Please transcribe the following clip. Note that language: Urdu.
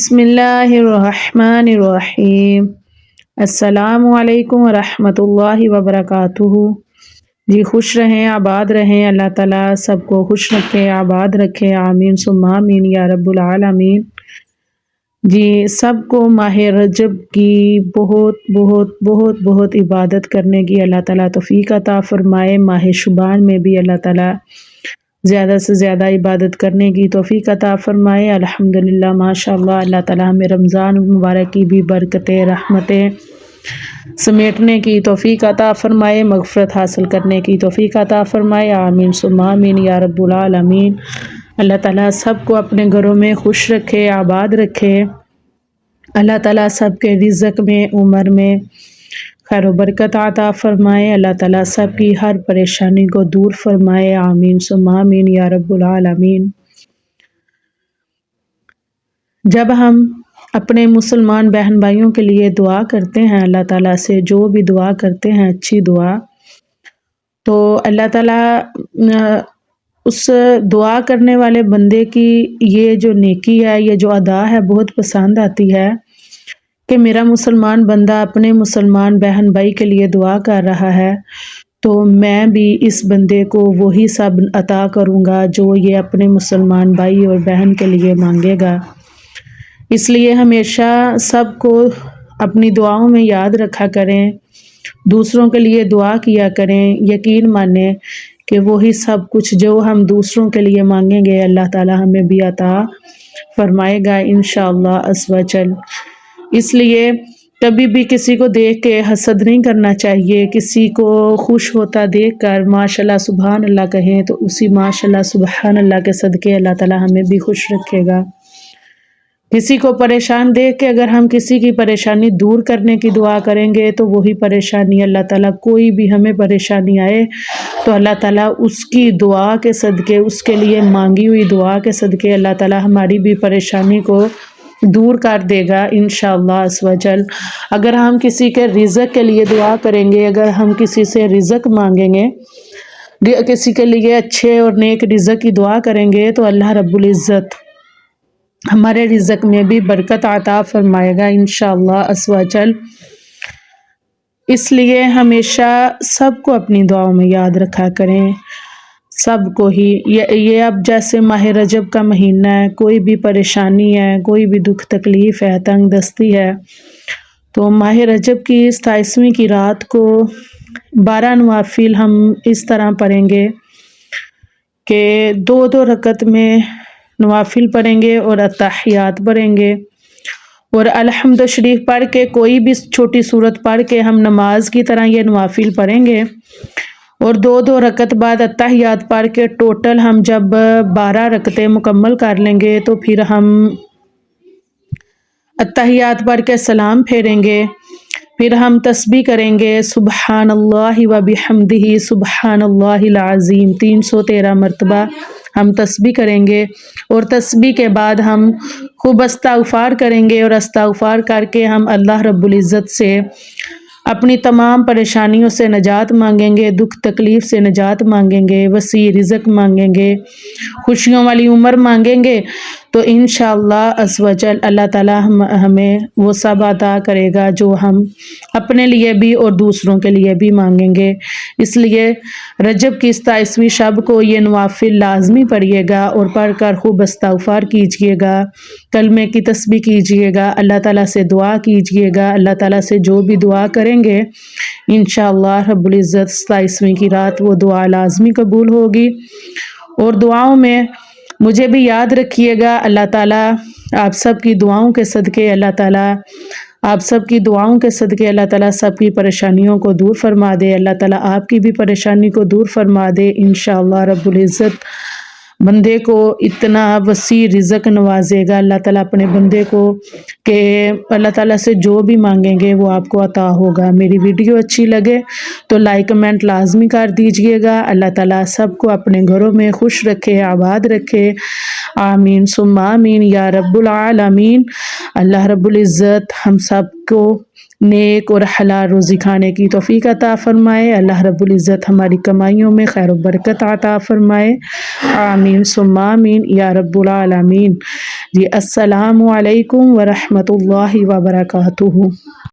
بسم اللہ الرحمن الرحیم۔ السلام علیکم ورحمۃ اللہ وبرکاتہ۔ جی خوش رہیں، آباد رہیں، اللہ تعالیٰ سب کو خوش رکھے، آباد رکھے، آمین ثم آمین یا رب العالمین۔ جی سب کو ماہ رجب کی بہت بہت بہت بہت عبادت کرنے کی اللہ تعالیٰ توفیق عطا فرمائے۔ ماہ شعبان میں بھی اللہ تعالیٰ زیادہ سے زیادہ عبادت کرنے کی توفیق عطا فرمائے۔ الحمدللہ ماشاءاللہ، اللہ تعالیٰ ہمیں رمضان مبارک کی بھی برکتیں رحمتیں سمیٹنے کی توفیق عطا فرمائے، مغفرت حاصل کرنے کی توفیق عطا فرمائے، آمین ثم آمین یا رب العالمین۔ اللہ تعالیٰ سب کو اپنے گھروں میں خوش رکھے، آباد رکھے، اللہ تعالیٰ سب کے رزق میں، عمر میں خیر و برکت عطا فرمائے، اللہ تعالیٰ سب کی ہر پریشانی کو دور فرمائے، آمین ثم آمین یا رب العالمین۔ جب ہم اپنے مسلمان بہن بھائیوں کے لیے دعا کرتے ہیں، اللہ تعالیٰ سے جو بھی دعا کرتے ہیں اچھی دعا، تو اللہ تعالیٰ اس دعا کرنے والے بندے کی یہ جو نیکی ہے، یہ جو ادا ہے، بہت پسند آتی ہے کہ میرا مسلمان بندہ اپنے مسلمان بہن بھائی کے لیے دعا کر رہا ہے، تو میں بھی اس بندے کو وہی سب عطا کروں گا جو یہ اپنے مسلمان بھائی اور بہن کے لیے مانگے گا۔ اس لیے ہمیشہ سب کو اپنی دعاؤں میں یاد رکھا کریں، دوسروں کے لیے دعا کیا کریں، یقین مانیں کہ وہی سب کچھ جو ہم دوسروں کے لیے مانگیں گے اللہ تعالیٰ ہمیں بھی عطا فرمائے گا انشاءاللہ عز و جل۔ اس لیے کبھی بھی کسی کو دیکھ کے حسد نہیں کرنا چاہیے، کسی کو خوش ہوتا دیکھ کر ماشاءاللہ سبحان اللہ کہیں تو اسی ماشاءاللہ سبحان اللہ کے صدقے اللہ تعالیٰ ہمیں بھی خوش رکھے گا۔ کسی کو پریشان دیکھ کے اگر ہم کسی کی پریشانی دور کرنے کی دعا کریں گے تو وہی پریشانی اللہ تعالیٰ، کوئی بھی ہمیں پریشانی آئے تو اللہ تعالیٰ اس کی دعا کے صدقے، اس کے لیے مانگی ہوئی دعا کے صدقے اللہ تعالیٰ ہماری بھی پریشانی کو دور کر دے گا انشاءاللہ عز و جل۔ اگر ہم کسی کے رزق کے لیے دعا کریں گے، اگر ہم کسی سے رزق مانگیں گے، کسی کے لیے اچھے اور نیک رزق کی دعا کریں گے تو اللہ رب العزت ہمارے رزق میں بھی برکت عطا فرمائے گا انشاءاللہ عز و جل۔ اس لیے ہمیشہ سب کو اپنی دعاؤں میں یاد رکھا کریں، سب کو ہی۔ یہ اب جیسے ماہ رجب کا مہینہ ہے، کوئی بھی پریشانی ہے، کوئی بھی دکھ تکلیف ہے، تنگ دستی ہے، تو ماہ رجب کی 27ویں کی رات کو 12 نوافل ہم اس طرح پڑھیں گے کہ 2 رکعت میں نوافل پڑھیں گے اور اتحیات پڑھیں گے، اور الحمد شریف پڑھ کے کوئی بھی چھوٹی سورت پڑھ کے ہم نماز کی طرح یہ نوافل پڑھیں گے، اور 2 رکعت بعد اتحیات پڑھ کے ٹوٹل ہم جب 12 رکعتیں مکمل کر لیں گے تو پھر ہم اتحیات پڑھ کے سلام پھیریں گے، پھر ہم تسبیح کریں گے سبحان اللہ و بحمدہ سبحان اللہ العظیم 313 مرتبہ ہم تسبیح کریں گے، اور تسبیح کے بعد ہم خوب استغفار کریں گے، اور استغفار کر کے ہم اللہ رب العزت سے اپنی تمام پریشانیوں سے نجات مانگیں گے، دکھ تکلیف سے نجات مانگیں گے، وسیع رزق مانگیں گے، خوشیوں والی عمر مانگیں گے، تو انشاءاللہ عز و جل اللہ تعالیٰ ہمیں وہ سب عطا کرے گا جو ہم اپنے لیے بھی اور دوسروں کے لیے بھی مانگیں گے۔ اس لیے رجب کی 27ویں شب کو یہ نوافل لازمی پڑھیے گا، اور پڑھ کر خوب استغفار کیجئے گا، کلمے کی تسبیح کیجئے گا، اللہ تعالیٰ سے دعا کیجئے گا، اللہ تعالیٰ سے جو بھی دعا کریں گے انشاءاللہ رب العزت 27ویں کی رات وہ دعا لازمی قبول ہوگی۔ اور دعاؤں میں مجھے بھی یاد رکھیے گا، اللہ تعالیٰ آپ سب کی دعاؤں کے صدقے اللہ تعالیٰ سب کی پریشانیوں کو دور فرما دے، اللہ تعالیٰ آپ کی بھی پریشانی کو دور فرما دے انشاءاللہ رب العزت۔ بندے کو اتنا وسیع رزق نوازے گا اللہ تعالیٰ اپنے بندے کو کہ اللہ تعالیٰ سے جو بھی مانگیں گے وہ آپ کو عطا ہوگا۔ میری ویڈیو اچھی لگے تو لائک کمنٹ لازمی کر دیجئے گا۔ اللہ تعالیٰ سب کو اپنے گھروں میں خوش رکھے، آباد رکھے، آمین ثم آمین یا رب العالمین۔ اللہ رب العزت ہم سب کو نیک اور حلال روزی کھانے کی توفیق عطا فرمائے۔ اللہ رب العزت ہماری کمائیوں میں خیر و برکت عطا فرمائے، آمین ثم آمین یا رب العالمین۔ جی السلام علیکم ورحمۃ اللہ وبرکاتہ۔